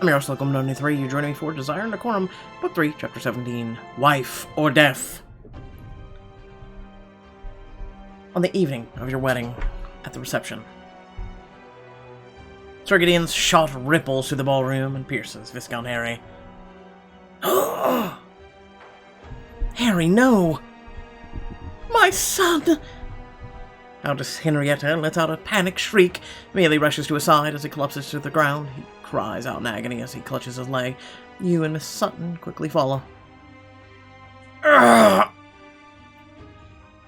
I'm your host, Welcome 93. You're joining me for Desire Decorum, Book 3, Chapter 17, Wife or Death. On the evening of your wedding, at the reception, Sir Gideon's shot ripples through the ballroom and pierces Viscount Harry. Harry, no! My son! Countess Henrietta lets out a panicked shriek, immediately rushes to his side as he collapses to the ground. He cries out in agony as he clutches his leg. You and Miss Sutton quickly follow.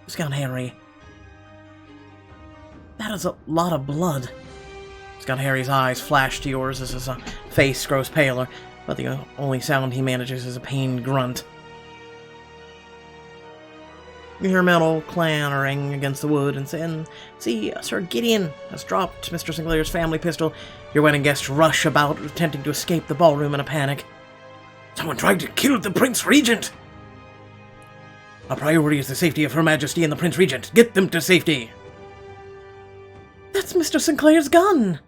Viscount Harry. That is a lot of blood. Viscount Harry's eyes flash to yours as his face grows paler, but the only sound he manages is a pained grunt. You hear metal clattering against the wood and see, Sir Gideon has dropped Mr. Sinclair's family pistol. Your wedding guests rush about, attempting to escape the ballroom in a panic. Someone tried to kill the Prince Regent! Our priority is the safety of Her Majesty and the Prince Regent. Get them to safety! That's Mr. Sinclair's gun!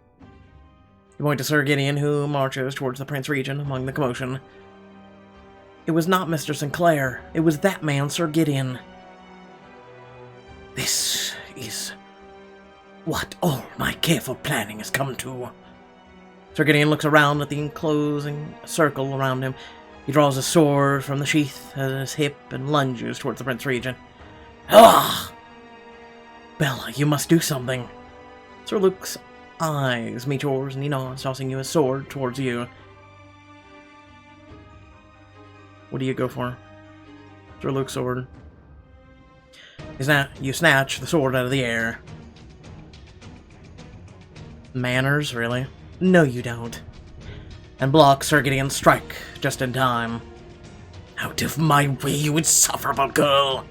You point to Sir Gideon, who marches towards the Prince Regent among the commotion. It was not Mr. Sinclair. It was that man, Sir Gideon. This is what all my careful planning has come to. Sir Gideon looks around at the enclosing circle around him. He draws a sword from the sheath at his hip and lunges towards the Prince Regent. Ah! Bella, you must do something. Sir Luke's eyes meet yours, and he nods, tossing you his sword towards you. What do you go for? Sir Luke's sword. You snatch the sword out of the air. Manners, really? No, you don't. And block Sir Gideon's strike just in time. Out of my way, you insufferable girl!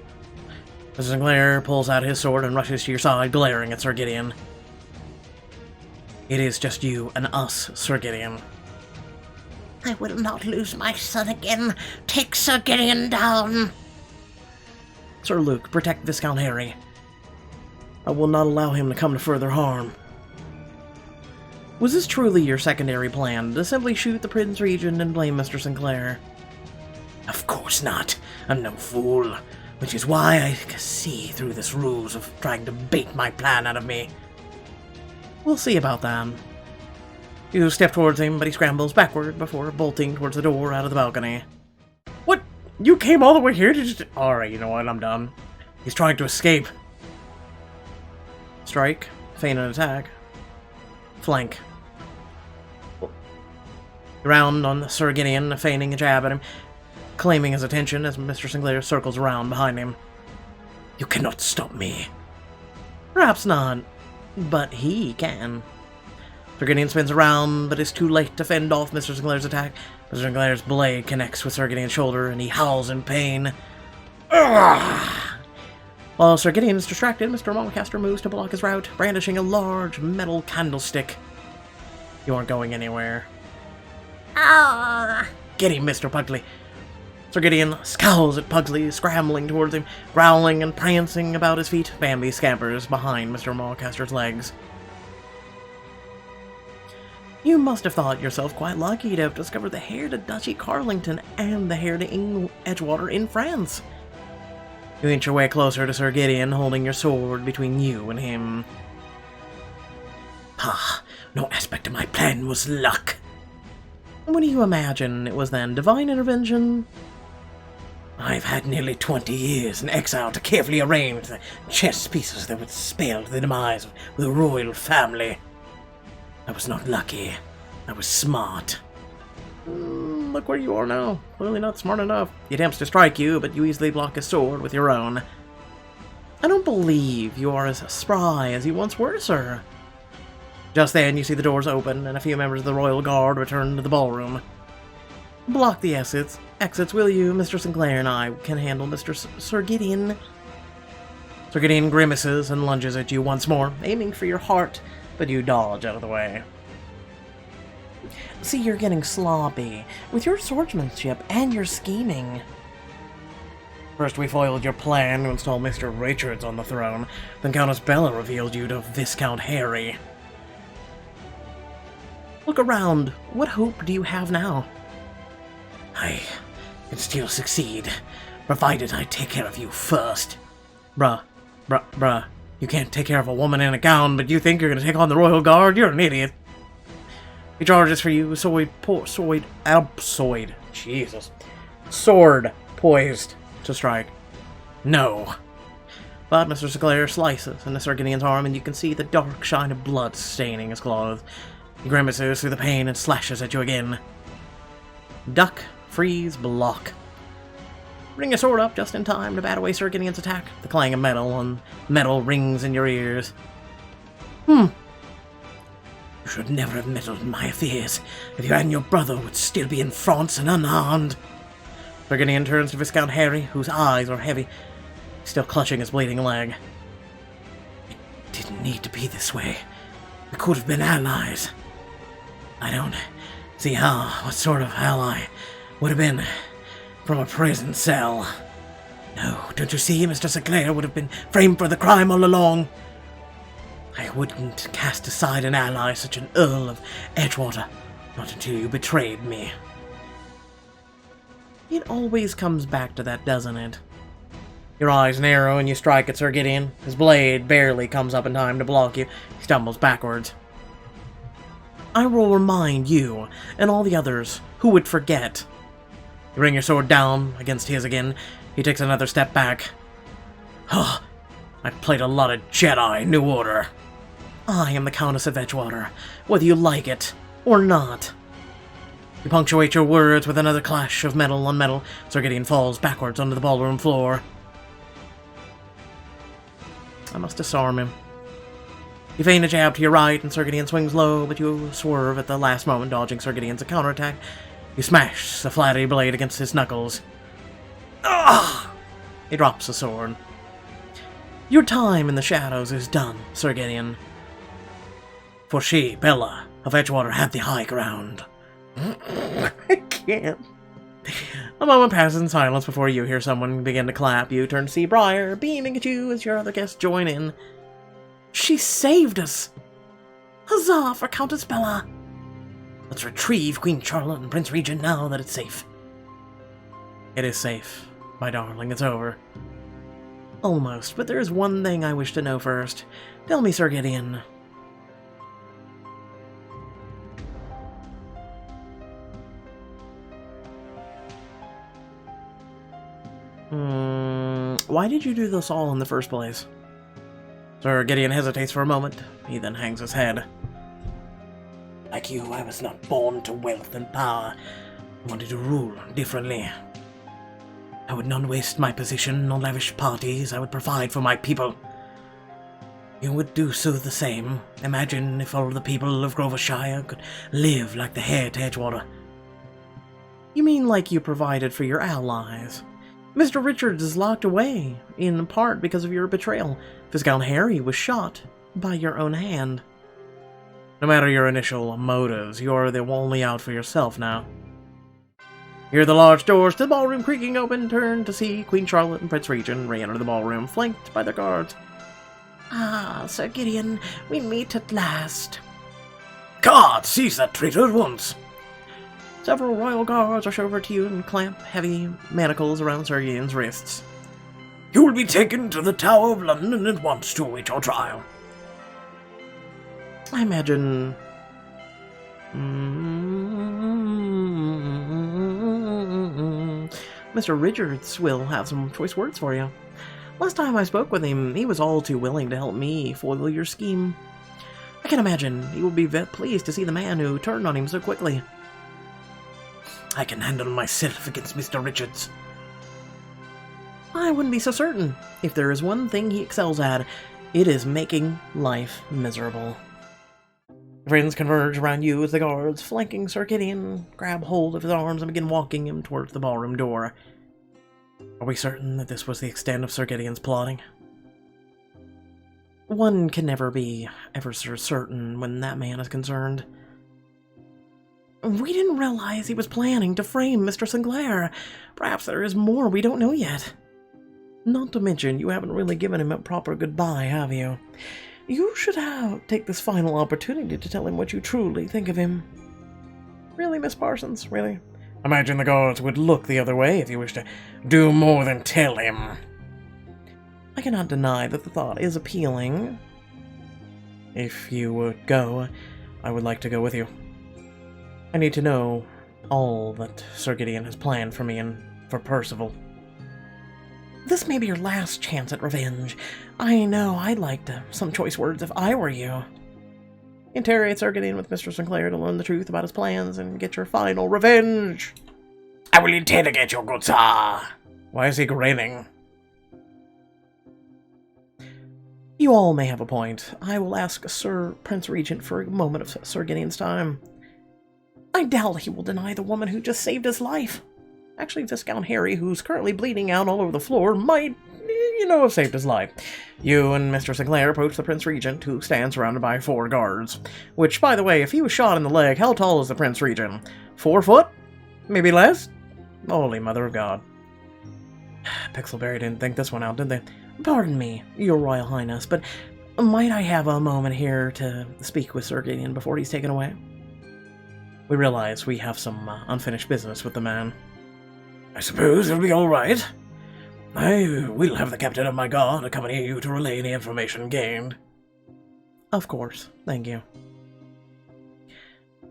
Mr. Sinclair pulls out his sword and rushes to your side, glaring at Sir Gideon. It is just you and us, Sir Gideon. I will not lose my son again. Take Sir Gideon down! Sir Luke, protect Viscount Harry. I will not allow him to come to further harm. Was this truly your secondary plan, to simply shoot the Prince Regent and blame Mr. Sinclair? Of course not. I'm no fool. Which is why I can see through this ruse of trying to bait my plan out of me. We'll see about that. You step towards him, but he scrambles backward before bolting towards the door out of the balcony. What? You came all the way here to just... Alright, you know what? I'm done. He's trying to escape. Strike. Feign an attack. Flank. Round on Sir Gideon, feigning a jab at him, claiming his attention as Mr. Sinclair circles around behind him. You cannot stop me. Perhaps not, but he can. Sir Gideon spins around, but is too late to fend off Mr. Sinclair's attack. Mr. Sinclair's blade connects with Sir Gideon's shoulder, and he howls in pain. Ugh! While Sir Gideon is distracted, Mr. Mulcaster moves to block his route, brandishing a large metal candlestick. You aren't going anywhere. Ah! Get him, Mr. Pugsley. Sir Gideon scowls at Pugsley, scrambling towards him, growling and prancing about his feet. Bambi scampers behind Mr. Mulcaster's legs. You must have thought yourself quite lucky to have discovered the heir to Duchy Carlington and the heir to Edgewater in France. You inch your way closer to Sir Gideon, holding your sword between you and him. Ah, no aspect of my plan was luck. What do you imagine it was then? Divine intervention? I've had nearly 20 years in exile to carefully arrange the chess pieces that would spell the demise of the royal family. I was not lucky. I was smart. Look where you are now. Clearly not smart enough. He attempts to strike you, but you easily block his sword with your own. I don't believe you are as spry as you once were, sir. Just then, you see the doors open, and a few members of the Royal Guard return to the ballroom. Block the exits, will you? Mr. Sinclair and I can handle Sir Gideon. Sir Gideon grimaces and lunges at you once more, aiming for your heart, but you dodge out of the way. See, you're getting sloppy with your swordsmanship and your scheming. First we foiled your plan to install Mr. Richards on the throne, then Countess Bella revealed you to Viscount Harry. Look around. What hope do you have now? I can still succeed, provided I take care of you first. Bruh. You can't take care of a woman in a gown, but you think you're gonna take on the Royal Guard? You're an idiot. He charges for you, sword poised to strike. No. But Mr. Sinclair slices into Sir Gideon's arm, and you can see the dark shine of blood staining his clothes. He grimaces through the pain and slashes at you again. Duck, freeze, block. Bring your sword up just in time to bat away Sir Gideon's attack. The clang of metal and metal rings in your ears. You should never have meddled in my affairs. If you and your brother would still be in France and unharmed. Sir Gideon turns to Viscount Harry, whose eyes are heavy, still clutching his bleeding leg. It didn't need to be this way. We could have been allies. I don't see what sort of ally would have been from a prison cell. No, don't you see, Mr. Sinclair would have been framed for the crime all along. I wouldn't cast aside an ally such an Earl of Edgewater, not until you betrayed me. It always comes back to that, doesn't it? Your eyes narrow and you strike at Sir Gideon. His blade barely comes up in time to block you. He stumbles backwards. I will remind you, and all the others, who would forget. You bring your sword down against his again. He takes another step back. I've played a lot of Jedi New Order. I am the Countess of Edgewater, whether you like it or not. You punctuate your words with another clash of metal on metal. Sir Gideon falls backwards onto the ballroom floor. I must disarm him. You feign a jab to your right, and Sir Gideon swings low, but you swerve at the last moment, dodging Sir Gideon's counterattack. You smash the flatty blade against his knuckles. He drops the sword. Your time in the shadows is done, Sir Gideon. For she, Bella, of Edgewater, had the high ground. I can't. A moment passes in silence before you hear someone begin to clap. You turn to see Briar, beaming at you as your other guests join in. She saved us! Huzzah for Countess Bella! Let's retrieve Queen Charlotte and Prince Regent now that it's safe. It is safe, my darling. It's over. Almost, but there is one thing I wish to know first. Tell me, Sir Gideon. Why did you do this all in the first place? Sir Gideon hesitates for a moment. He then hangs his head. Like you, I was not born to wealth and power. I wanted to rule differently. I would not waste my position on lavish parties. I would provide for my people. You would do so the same. Imagine if all the people of Grovershire could live like the heir to Edgewater. You mean like you provided for your allies? Mr. Richards is locked away, in part because of your betrayal. Viscount Harry was shot by your own hand. No matter your initial motives, you're the only out for yourself now. You hear the large doors to the ballroom creaking open, turn to see Queen Charlotte and Prince Regent re-enter the ballroom, flanked by their guards. Ah, Sir Gideon, we meet at last. God, seize that traitor at once! Several royal guards rush over to you and clamp heavy manacles around Sir Gideon's wrists. You will be taken to the Tower of London at once to await your trial. I imagine... Mr. Richards will have some choice words for you. Last time I spoke with him, he was all too willing to help me foil your scheme. I can imagine he will be pleased to see the man who turned on him so quickly. I can handle myself against Mr. Richards. I wouldn't be so certain. If there is one thing he excels at, it is making life miserable. Friends converge around you as the guards, flanking Sir Gideon, grab hold of his arms and begin walking him towards the ballroom door. Are we certain that this was the extent of Sir Gideon's plotting? One can never be ever so certain when that man is concerned. We didn't realize he was planning to frame Mr. Sinclair. Perhaps there is more we don't know yet. Not to mention, you haven't really given him a proper goodbye, have you? You should take this final opportunity to tell him what you truly think of him. Really, Miss Parsons? Really? Imagine the gods would look the other way if you wish to do more than tell him. I cannot deny that the thought is appealing. If you would go, I would like to go with you. I need to know all that Sir Gideon has planned for me and for Percival. This may be your last chance at revenge. I know I'd like some choice words if I were you. Interrogate Sir Gideon with Mr. Sinclair to learn the truth about his plans and get your final revenge. I will interrogate your good sir. Why is he grinning? You all may have a point. I will ask Sir Prince Regent for a moment of Sir Gideon's time. I doubt he will deny the woman who just saved his life. Actually, Viscount Harry, who's currently bleeding out all over the floor, might, have saved his life. You and Mr. Sinclair approach the Prince Regent, who stands surrounded by 4 guards. Which, by the way, if he was shot in the leg, how tall is the Prince Regent? 4 foot? Maybe less? Holy Mother of God. Pixelberry didn't think this one out, did they? Pardon me, Your Royal Highness, but might I have a moment here to speak with Sir Gideon before he's taken away? We realize we have some unfinished business with the man. I suppose it'll be all right. I will have the captain of my guard accompany you to relay any information gained. Of course, thank you.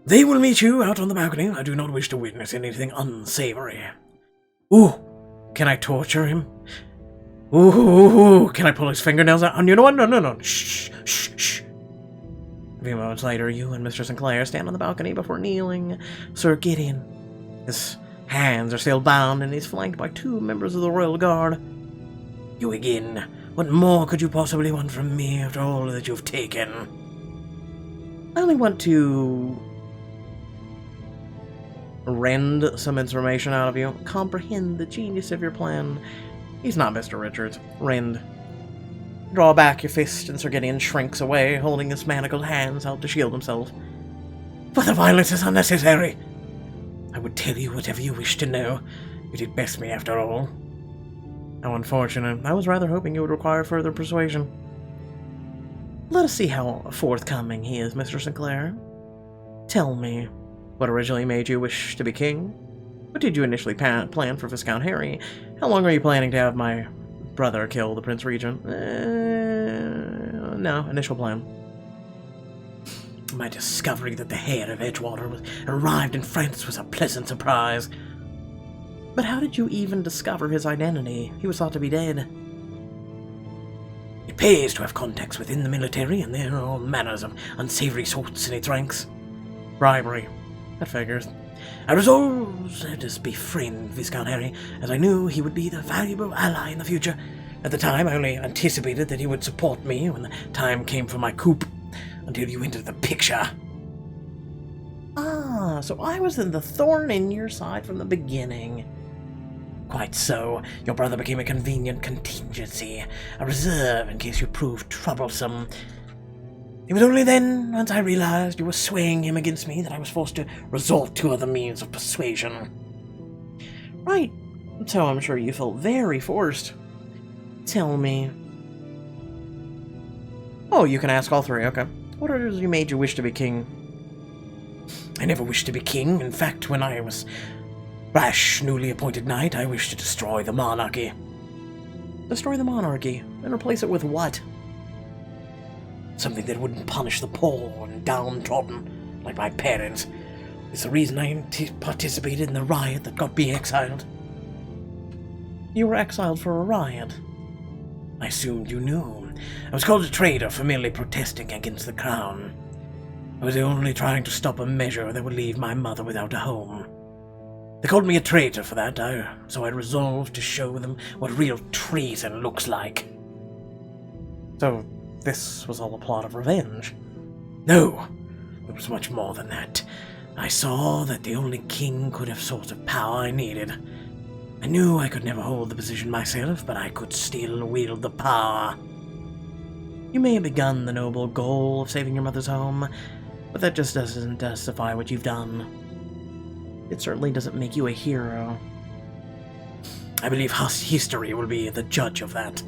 They will meet you out on the balcony. I do not wish to witness anything unsavory. Ooh, can I torture him? Ooh, can I pull his fingernails out? You know what? No. Shh. A few moments later, you and Mr. Sinclair stand on the balcony before kneeling Sir Gideon. His hands are still bound, and he's flanked by 2 members of the Royal Guard. You again. What more could you possibly want from me after all that you've taken? I only want to rend some information out of you. Comprehend the genius of your plan. He's not Mr. Richards. Rend. Draw back your fist, and Sir Gideon shrinks away, holding his manacled hands out to shield himself. But the violence is unnecessary. I would tell you whatever you wish to know. You did best me after all. How unfortunate. I was rather hoping you would require further persuasion. Let us see how forthcoming he is, Mr. Sinclair. Tell me, what originally made you wish to be king? What did you initially plan for Viscount Harry? How long are you planning to have my brother kill the Prince Regent? No, initial plan. My discovery that the heir of Edgewater arrived in France was a pleasant surprise. But how did you even discover his identity? He was thought to be dead. It pays to have contacts within the military, and there are all manners of unsavory sorts in its ranks. Bribery. That figures. I resolved to befriend Viscount Harry, as I knew he would be the valuable ally in the future. At the time, I only anticipated that he would support me when the time came for my coup, until you entered the picture. Ah, so I was the thorn in your side from the beginning. Quite so. Your brother became a convenient contingency, a reserve in case you proved troublesome. It was only then, once I realized you were swaying him against me, that I was forced to resort to other means of persuasion. Right. So I'm sure you felt very forced. Tell me. Oh, you can ask all 3, okay. What orders you made you wish to be king? I never wished to be king. In fact, when I was rash, newly appointed knight, I wished to destroy the monarchy. Destroy the monarchy? And replace it with what? Something that wouldn't punish the poor and downtrodden, like my parents. It's the reason I participated in the riot that got me exiled. You were exiled for a riot? I assumed you knew. I was called a traitor for merely protesting against the crown. I was only trying to stop a measure that would leave my mother without a home. They called me a traitor for that, so I resolved to show them what real treason looks like. So, this was all a plot of revenge? No, it was much more than that. I saw that the only king could have sort of power I needed. I knew I could never hold the position myself, but I could still wield the power. You may have begun the noble goal of saving your mother's home, but that just doesn't justify what you've done. It certainly doesn't make you a hero. I believe history will be the judge of that.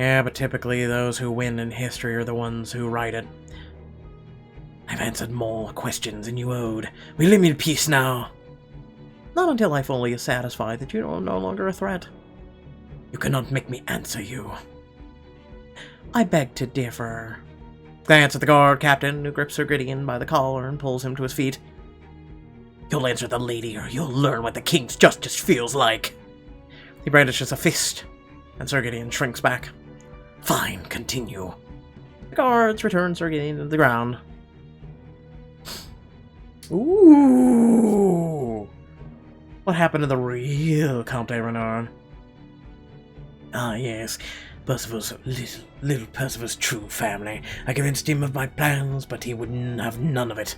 Yeah, but typically those who win in history are the ones who write it. I've answered more questions than you owed. Will you leave me in peace now? Not until I fully is satisfied that you are no longer a threat. You cannot make me answer you. I beg to differ. Glance at the guard captain, who grips Sir Gideon by the collar and pulls him to his feet. You'll answer the lady, or you'll learn what the king's justice feels like. He brandishes a fist, and Sir Gideon shrinks back. Fine, continue. The guards return Sir Gideon to the ground. Ooh! What happened to the real Comte Renard? Ah, yes. Percival's little Percival's true family. I convinced him of my plans, but he wouldn't have none of it.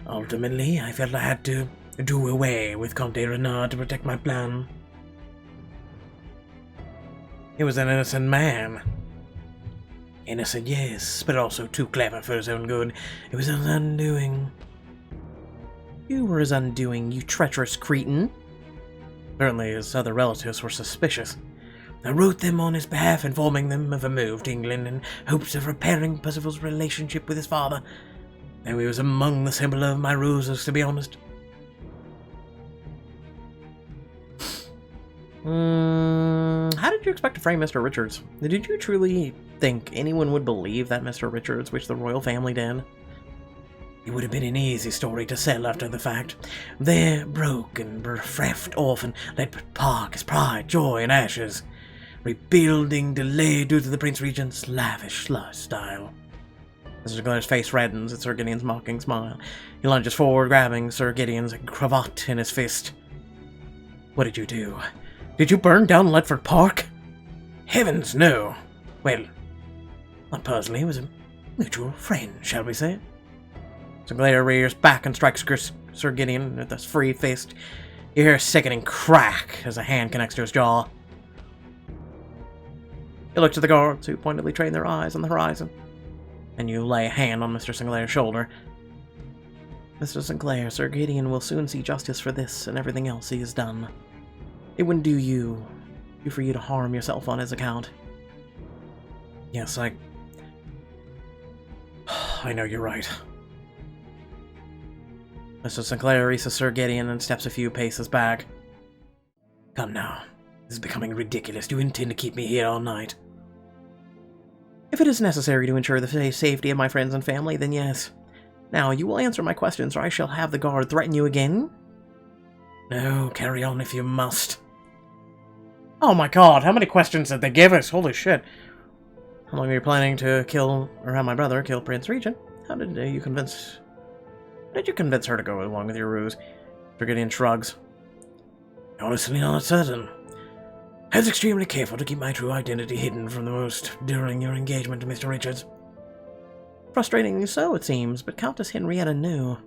Ultimately, I felt I had to do away with Comte Renard to protect my plan. He was an innocent man. Innocent, yes, but also too clever for his own good. It was his undoing. You were his undoing, you treacherous cretin. Certainly his other relatives were suspicious. I wrote them on his behalf, informing them of a move to England in hopes of repairing Percival's relationship with his father. Though he was among the symbol of my roses, to be honest. How did you expect to frame Mr. Richards? Did you truly think anyone would believe that Mr. Richards, which the royal family did? It would have been an easy story to sell after the fact. Their broken, bereft orphan let park his pride, joy, and ashes. Rebuilding delayed due to the Prince Regent's lavish lifestyle. Mr. Sinclair's face reddens at Sir Gideon's mocking smile. He lunges forward, grabbing Sir Gideon's cravat in his fist. What did you do? Did you burn down Ledford Park? Heavens, no. Well, not personally. It was a mutual friend, shall we say? Sinclair rears back and strikes Sir Gideon with his free fist. You hear a sickening crack as a hand connects to his jaw. You look to the guards, who pointedly train their eyes on the horizon. And you lay a hand on Mr. Sinclair's shoulder. Mr. Sinclair, Sir Gideon will soon see justice for this and everything else he has done. It wouldn't do you for you to harm yourself on his account. Yes, I know you're right. Mr. Sinclair reaches Sir Gideon and steps a few paces back. Come now. This is becoming ridiculous. Do you intend to keep me here all night? If it is necessary to ensure the safety of my friends and family, then yes. Now, you will answer my questions, or I shall have the guard threaten you again? No, carry on if you must. Oh my god, how many questions did they give us? Holy shit. How long are you planning to have my brother kill Prince Regent? How did you convince her to go along with your ruse? Sir Gideon shrugs. Honestly, not certain. I was extremely careful to keep my true identity hidden from the most during your engagement to Mr. Richards. Frustratingly so, it seems, but Countess Henrietta knew.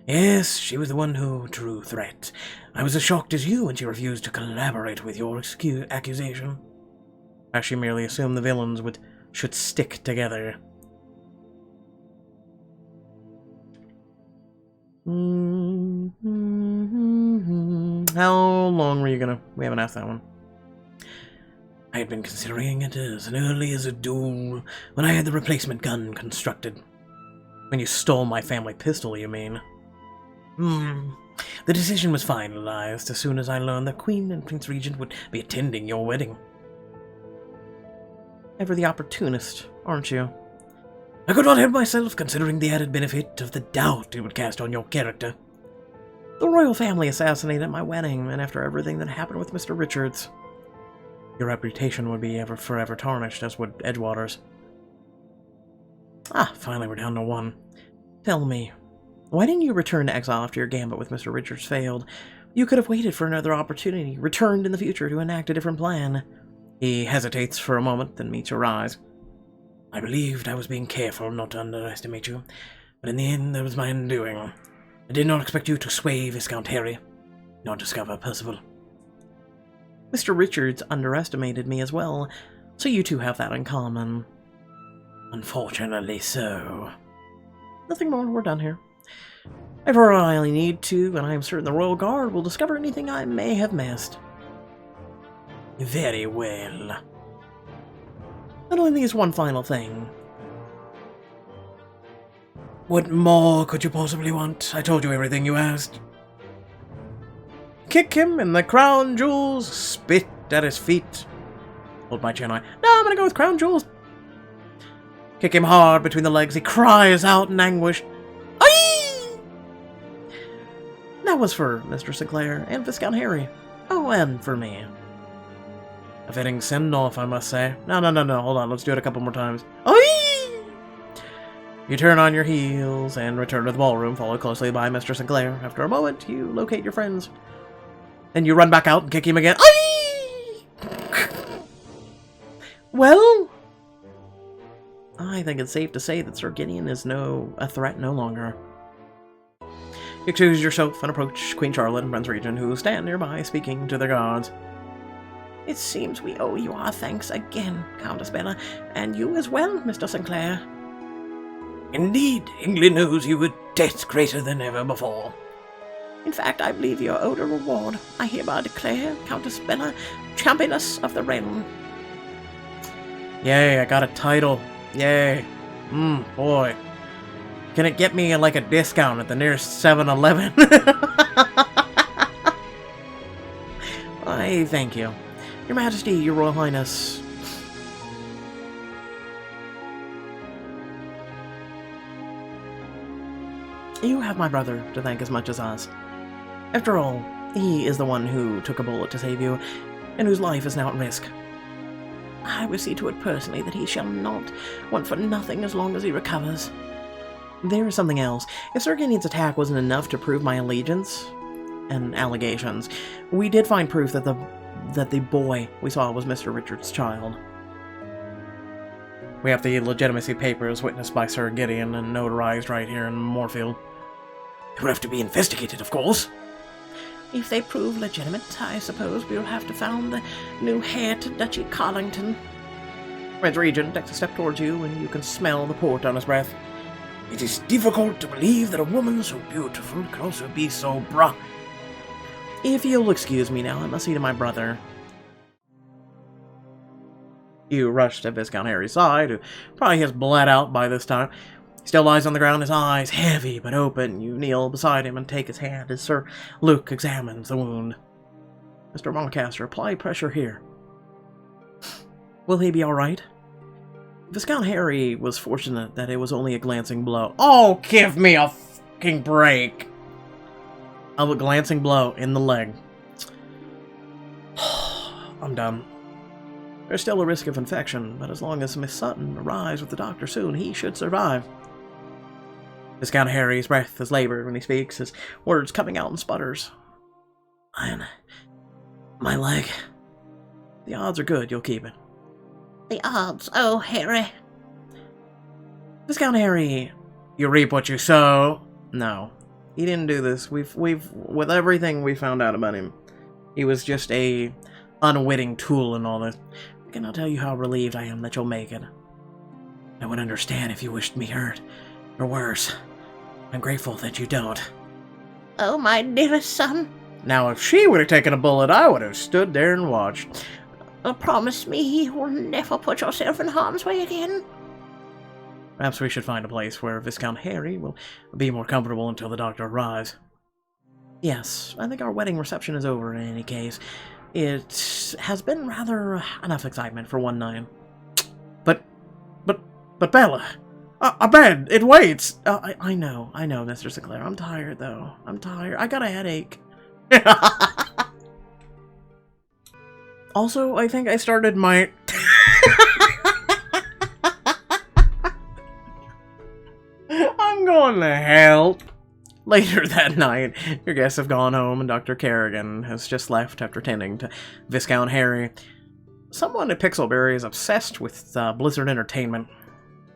Yes, she was the one who drew threat. I was as shocked as you when she refused to collaborate with your accusation. As she merely assumed the villains should stick together. How long were you gonna... We haven't asked that one. I had been considering it as early as a duel when I had the replacement gun constructed. When you stole my family pistol, you mean? The decision was finalized as soon as I learned that Queen and Prince Regent would be attending your wedding. Ever the opportunist, aren't you? I could not help myself, considering the added benefit of the doubt it would cast on your character. The royal family assassinated my wedding, and after everything that happened with Mr. Richards, your reputation would be forever tarnished, as would Edgewater's. Finally we're down to one. Tell me, why didn't you return to exile after your gambit with Mr. Richards failed? You could have waited for another opportunity, returned in the future to enact a different plan. He hesitates for a moment, then meets your eyes. I believed I was being careful not to underestimate you, but in the end that was my undoing. I did not expect you to sway Viscount Harry, nor discover Percival. Mr. Richards underestimated me as well, so you two have that in common. Unfortunately so. Nothing more, we're done here. If I really need to, and I am certain the Royal Guard will discover anything I may have missed. Very well. That only leaves one final thing. What more could you possibly want? I told you everything you asked. Kick him in the crown jewels, spit at his feet. Hold my chin high. No, I'm gonna go with crown jewels. Kick him hard between the legs. He cries out in anguish. Aye! That was for Mr. Sinclair and Viscount Harry. Oh, and for me. A fitting send-off, I must say. No, hold on. Let's do it a couple more times. Aye! You turn on your heels and return to the ballroom, followed closely by Mr. Sinclair. After a moment, you locate your friends. Then you run back out and kick him again. Aye! Well, I think it's safe to say that Sir Gideon is a threat no longer. You choose yourself and approach Queen Charlotte and Prince Regent, who stand nearby speaking to their gods. It seems we owe you our thanks again, Countess Bella, and you as well, Mr. Sinclair. Indeed, England owes you a debt greater than ever before. In fact, I believe you're owed a reward. I hereby declare Countess Bella Championess of the Realm. Yay, I got a title. Yay. Boy. Can it get me like a discount at the nearest 7-Eleven? Why, thank you. Your Majesty, Your Royal Highness. You have my brother to thank as much as us. After all, he is the one who took a bullet to save you, and whose life is now at risk. I will see to it personally that he shall not want for nothing as long as he recovers. There is something else. If Sir Gideon's attack wasn't enough to prove my allegiance and allegations, we did find proof that the boy we saw was Mr. Richard's child. We have the legitimacy papers witnessed by Sir Gideon and notarized right here in Moorfield. It will have to be investigated, of course. If they prove legitimate, I suppose we'll have to found the new heir to Duchy Carlington. Prince Regent takes a step towards you, and you can smell the port on his breath. It is difficult to believe that a woman so beautiful can also be so bright. If you'll excuse me now, I must see to my brother. You rush to Viscount Harry's side, who probably has bled out by this time. He still lies on the ground, his eyes heavy but open. You kneel beside him and take his hand as Sir Luke examines the wound. Mr. Moncaster, apply pressure here. Will he be all right? Viscount Harry was fortunate that it was only a glancing blow. Oh, give me a fucking break! Of a glancing blow in the leg. I'm done. There's still a risk of infection, but as long as Miss Sutton arrives with the doctor soon, he should survive. Viscount Harry's breath is labored when he speaks, his words coming out in sputters. My leg. The odds are good you'll keep it. The odds, oh, Harry. Viscount Harry, you reap what you sow. No, he didn't do this. We've with everything we found out about him, he was just a unwitting tool in all this. I cannot tell you how relieved I am that you'll make it. I would understand if you wished me hurt, or worse. I'm grateful that you don't. Oh, my dearest son. Now, if she would have taken a bullet, I would have stood there and watched. Promise me you will never put yourself in harm's way again. Perhaps we should find a place where Viscount Harry will be more comfortable until the doctor arrives. Yes, I think our wedding reception is over in any case. It has been rather enough excitement for one night. But Bella, a bed, it waits. I know, Mr. Sinclair. I'm tired, though. I'm tired. I got a headache. Also, I think I started my... I'm going to hell. Later that night, your guests have gone home and Dr. Kerrigan has just left after tending to Viscount Harry. Someone at Pixelberry is obsessed with Blizzard Entertainment.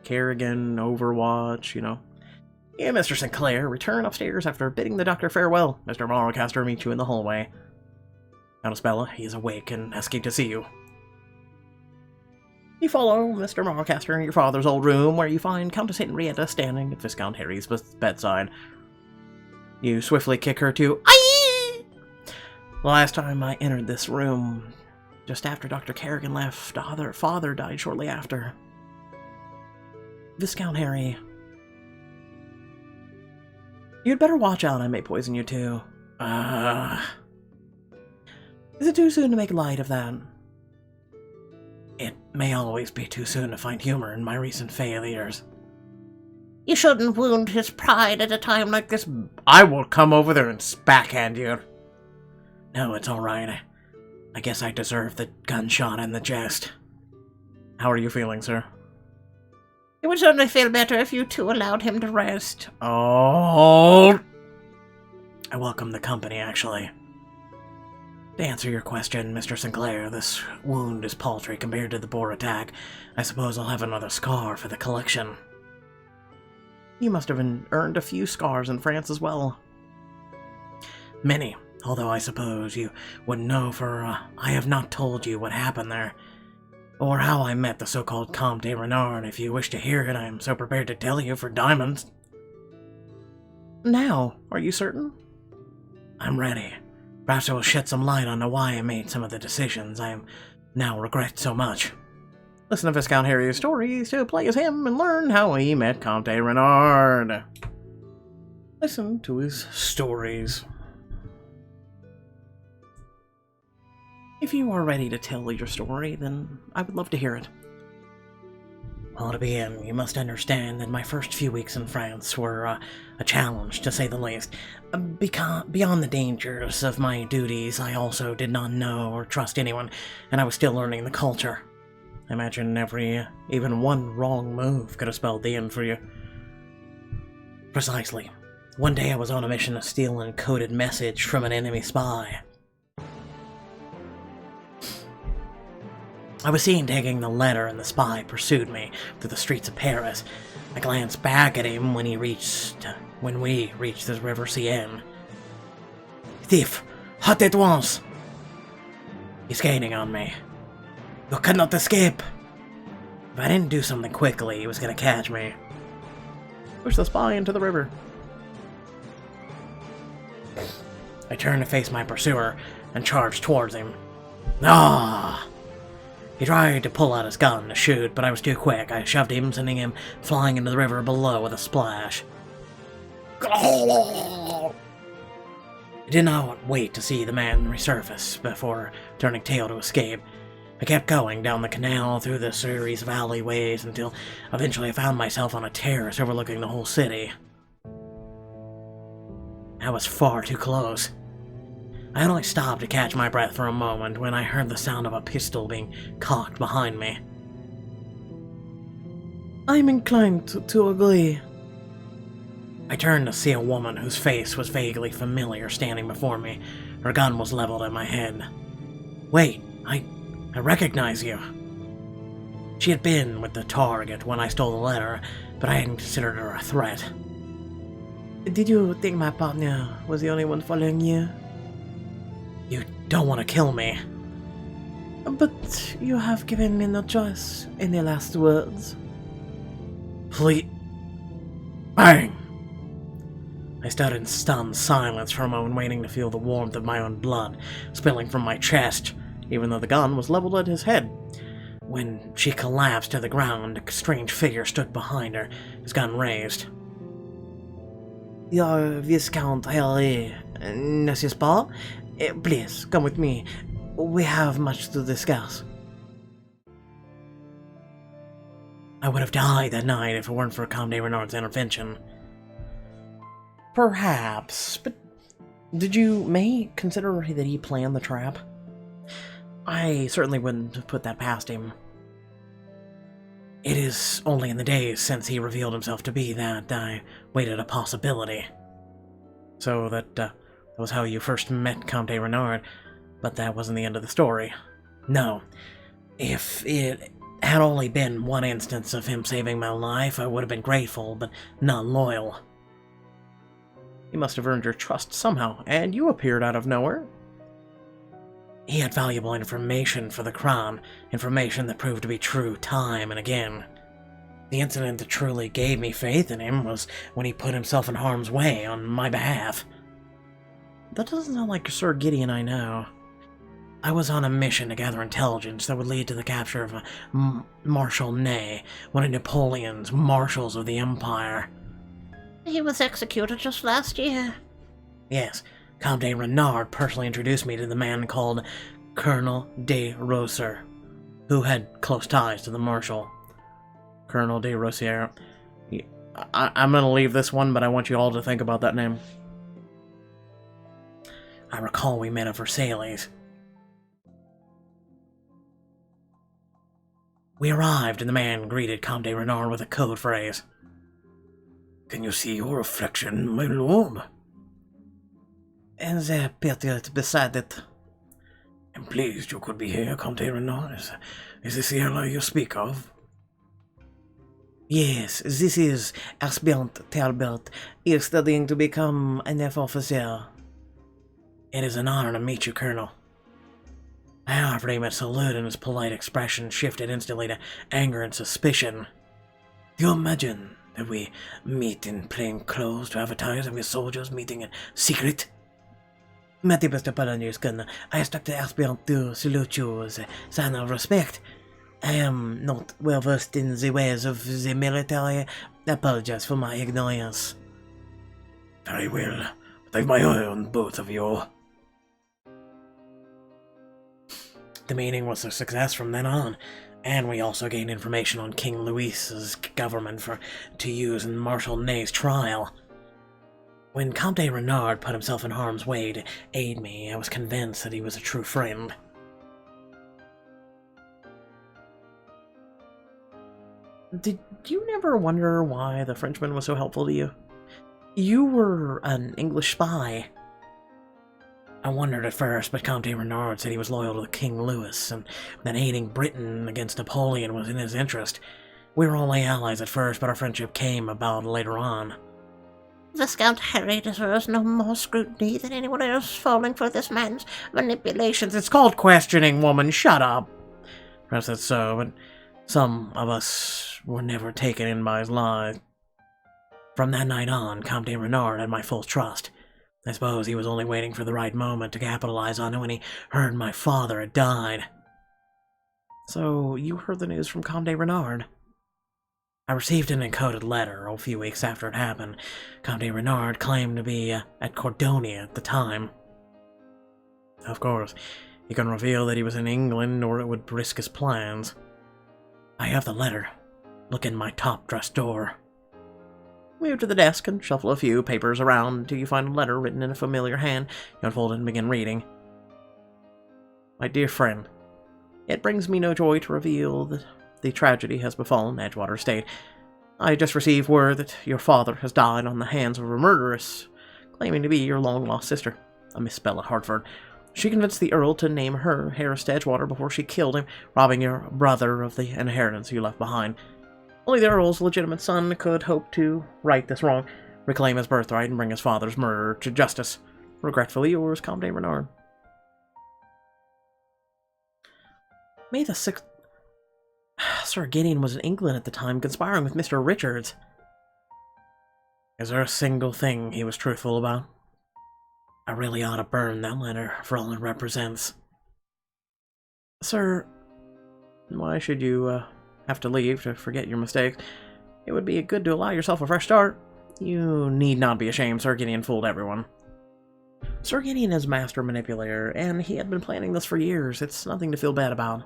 Kerrigan, Overwatch, you know. You, Mr. Sinclair, return upstairs after bidding the doctor farewell. Mr. Morrocaster meets you in the hallway. Countess Bella, he is awake and asking to see you. You follow Mr. Morrocaster in your father's old room, where you find Countess Henrietta standing at Viscount Harry's bedside. You swiftly kick her to... Aye! The last time I entered this room, Just after Dr. Kerrigan left, her father died shortly after. Viscount Harry. You'd better watch out, I may poison you too. Is it too soon to make light of that? It may always be too soon to find humor in my recent failures. You shouldn't wound his pride at a time like this. I will come over there and backhand you. No, it's alright. I guess I deserve the gunshot and the jest. How are you feeling, sir? It would certainly feel better if you two allowed him to rest. Oh! I welcome the company, actually. To answer your question, Mr. Sinclair, this wound is paltry compared to the Boer attack. I suppose I'll have another scar for the collection. You must have earned a few scars in France as well. Many, although I suppose you wouldn't know, for I have not told you what happened there, or how I met the so-called Comte de Renard. If you wish to hear it, I am so prepared to tell you for diamonds. Now, are you certain? I'm ready. Perhaps it will shed some light on why I made some of the decisions I now regret so much. Listen to Viscount Harry's stories to play as him and learn how he met Comte de Renard. Listen to his stories. If you are ready to tell your story, then I would love to hear it. Well, to begin, you must understand that my first few weeks in France were a challenge, to say the least. Beyond the dangers of my duties, I also did not know or trust anyone, and I was still learning the culture. I imagine even one wrong move could have spelled the end for you. Precisely. One day I was on a mission to steal an encoded message from an enemy spy. I was seen taking the letter, and the spy pursued me through the streets of Paris. I glanced back at him when we reached the River Seine. Thief! Hot at once! He's gaining on me. You cannot escape! If I didn't do something quickly, he was gonna catch me. Push the spy into the river. I turned to face my pursuer and charged towards him. Ah! He tried to pull out his gun to shoot, but I was too quick. I shoved him, sending him flying into the river below with a splash. I did not wait to see the man resurface before turning tail to escape. I kept going down the canal through the series of alleyways until eventually I found myself on a terrace overlooking the whole city. I was far too close. I only stopped to catch my breath for a moment when I heard the sound of a pistol being cocked behind me. I'm inclined to agree. I turned to see a woman whose face was vaguely familiar standing before me. Her gun was leveled at my head. Wait, I recognize you. She had been with the target when I stole the letter, but I hadn't considered her a threat. Did you think my partner was the only one following you? You don't want to kill me. But you have given me no choice. Any last words? Please. Bang! I stood in stunned silence for a moment, waiting to feel the warmth of my own blood spilling from my chest, even though the gun was leveled at his head. When she collapsed to the ground, a strange figure stood behind her, his gun raised. You're Viscount Harry, n'est-ce pas? Please, come with me. We have much to discuss. I would have died that night if it weren't for Comte de Renard's intervention. Perhaps, but did you consider that he planned the trap? I certainly wouldn't have put that past him. It is only in the days since he revealed himself to be that I waited a possibility. So that was how you first met Comte de Renard, but that wasn't the end of the story. No. If it had only been one instance of him saving my life, I would have been grateful, but not loyal. He must have earned your trust somehow, and you appeared out of nowhere. He had valuable information for the Crown, information that proved to be true time and again. The incident that truly gave me faith in him was when he put himself in harm's way on my behalf. That doesn't sound like Sir Gideon I know. I was on a mission to gather intelligence that would lead to the capture of Marshal Ney, one of Napoleon's marshals of the Empire. He was executed just last year. Yes, Comte de Renard personally introduced me to the man called Colonel de Rosier, who had close ties to the Marshal. Colonel de Rosier. I'm going to leave this one, but I want you all to think about that name. I recall we met at Versailles. We arrived, and the man greeted Comte de Renard with a code phrase. Can you see your reflection, my lord? And the portrait beside it. I'm pleased you could be here, Comte de Renard. Is this the ally you speak of? Yes, this is Aspirant Talbot. He is studying to become an F officer. It is an honor to meet you, Colonel. I offered him a salute, and his polite expression shifted instantly to anger and suspicion. Do you imagine that we meet in plain clothes to advertise and we soldiers meeting in secret? Merci, Mr. Polonius, Colonel. I expect the aspirant to salute you as a sign of respect. I am not well versed in the ways of the military. I apologize for my ignorance. Very well, but I've my eye on both of you. The meeting was a success from then on, and we also gained information on King Louis's government to use in Marshal Ney's trial. When Comte de Renard put himself in harm's way to aid me, I was convinced that he was a true friend. Did you never wonder why the Frenchman was so helpful to you? You were an English spy. I wondered at first, but Comte de Renard said he was loyal to King Louis, and that aiding Britain against Napoleon was in his interest. We were only allies at first, but our friendship came about later on. Viscount Harry deserves no more scrutiny than anyone else falling for this man's manipulations. It's called questioning, woman. Shut up. Perhaps that's so, but some of us were never taken in by his lies. From that night on, Comte de Renard had my full trust. I suppose he was only waiting for the right moment to capitalize on it when he heard my father had died. So, you heard the news from Comte de Renard? I received an encoded letter a few weeks after it happened. Comte de Renard claimed to be at Cordonia at the time. Of course, he couldn't reveal that he was in England, or it would risk his plans. I have the letter. Look in my top dressed drawer. Move to the desk and shuffle a few papers around until you find a letter written in a familiar hand. You unfold it and begin reading. My dear friend, it brings me no joy to reveal that the tragedy has befallen Edgewater Estate. I just received word that your father has died on the hands of a murderess, claiming to be your long-lost sister, a Miss Bella Hartford. She convinced the Earl to name her heiress to Edgewater before she killed him, robbing your brother of the inheritance you left behind. Only the Earl's legitimate son could hope to right this wrong, reclaim his birthright, and bring his father's murderer to justice. Regretfully yours, Comte de Renard. May the 6th... Sir Gideon was in England at the time, conspiring with Mr. Richards. Is there a single thing he was truthful about? I really ought to burn that letter for all it represents. Sir, why should you, have to leave to forget your mistakes? It would be good to allow yourself a fresh start. You need not be ashamed. Sir Gideon fooled everyone. Sir Gideon is master manipulator, and he had been planning this for years. It's nothing to feel bad about.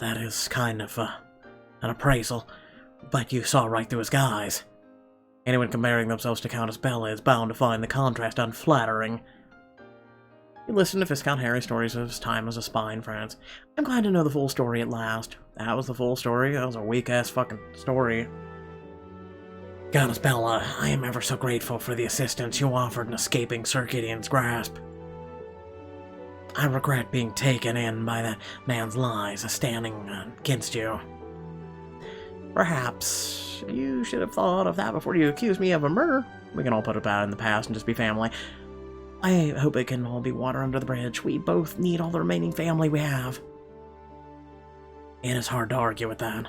That is kind of, an appraisal, but you saw right through his guise. Anyone comparing themselves to Countess Bella is bound to find the contrast unflattering. You listened to Viscount Harry's stories of his time as a spy in France. I'm glad to know the full story at last. That was the full story? That was a weak-ass fucking story. Countess Bella, I am ever so grateful for the assistance you offered in escaping Sir Gideon's grasp. I regret being taken in by that man's lies, standing against you. Perhaps you should have thought of that before you accused me of a murder. We can all put it back in the past and just be family. I hope it can all be water under the bridge. We both need all the remaining family we have. It is hard to argue with that.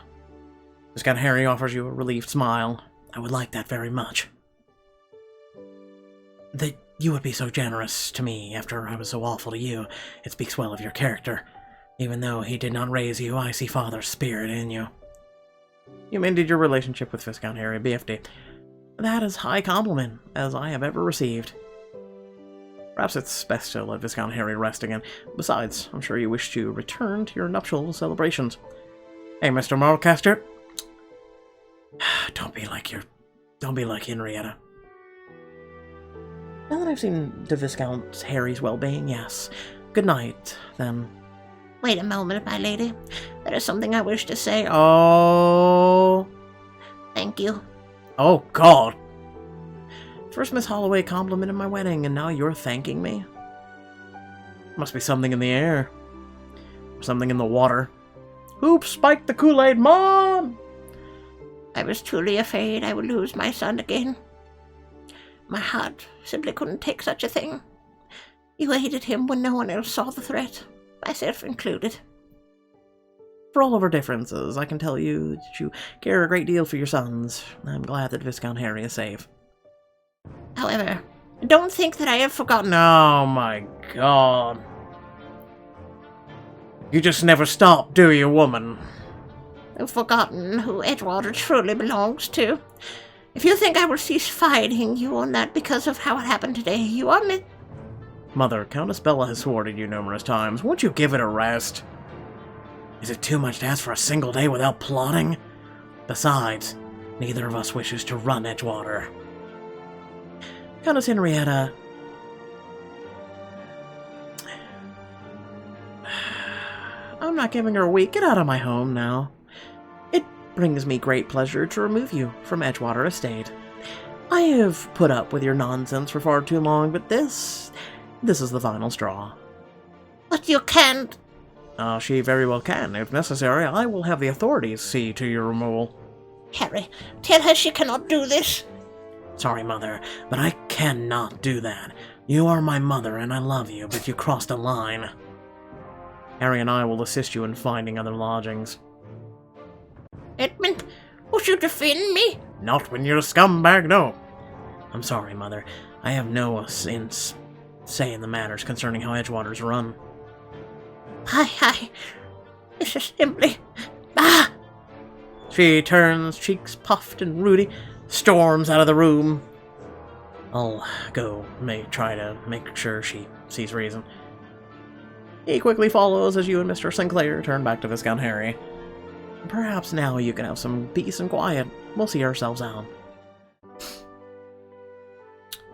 Viscount Harry offers you a relieved smile. I would like that very much. The you would be so generous to me after I was so awful to you. It speaks well of your character. Even though he did not raise you, I see Father's spirit in you. You mended your relationship with Viscount Harry, BFD. That is high compliment as I have ever received. Perhaps it's best to let Viscount Harry rest again. Besides, I'm sure you wish to return to your nuptial celebrations. Hey, Mr. Marlcaster. Don't be like Henrietta. Now that I've seen to Viscount Harry's well-being, yes. Good night, then. Wait a moment, my lady. There is something I wish to say. Oh. Thank you. Oh, God. First Miss Holloway complimented my wedding, and now you're thanking me? Must be something in the air. Or something in the water. Oops, spiked the Kool-Aid, Mom! I was truly afraid I would lose my son again. My heart simply couldn't take such a thing. You aided him when no one else saw the threat, myself included. For all of our differences, I can tell you that you care a great deal for your sons. I'm glad that Viscount Harry is safe. However, don't think that I have forgotten. Oh my God. You just never stop, do you, woman? I've forgotten who Edgewater truly belongs to. If you think I will cease fighting you on that because of how it happened today, you are Mother, Countess Bella has thwarted you numerous times. Won't you give it a rest? Is it too much to ask for a single day without plotting? Besides, neither of us wishes to run Edgewater. Countess Henrietta... I'm not giving her a week. Get out of my home now. It brings me great pleasure to remove you from Edgewater Estate. I have put up with your nonsense for far too long, but this is the final straw. But you can't. She very well can. If necessary, I will have the authorities see to your removal. Harry, tell her she cannot do this. Sorry, Mother, but I cannot do that. You are my mother, and I love you, but you crossed a line. Harry and I will assist you in finding other lodgings. Edmund, would you defend me? Not when you're a scumbag, no. I'm sorry, Mother. I have no say in the matters concerning how Edgewater's run. Hi. This is simply... She turns, cheeks puffed and ruddy, storms out of the room. I'll go, try to make sure she sees reason. He quickly follows as you and Mr. Sinclair turn back to Viscount Harry. Perhaps now you can have some peace and quiet. We'll see ourselves out.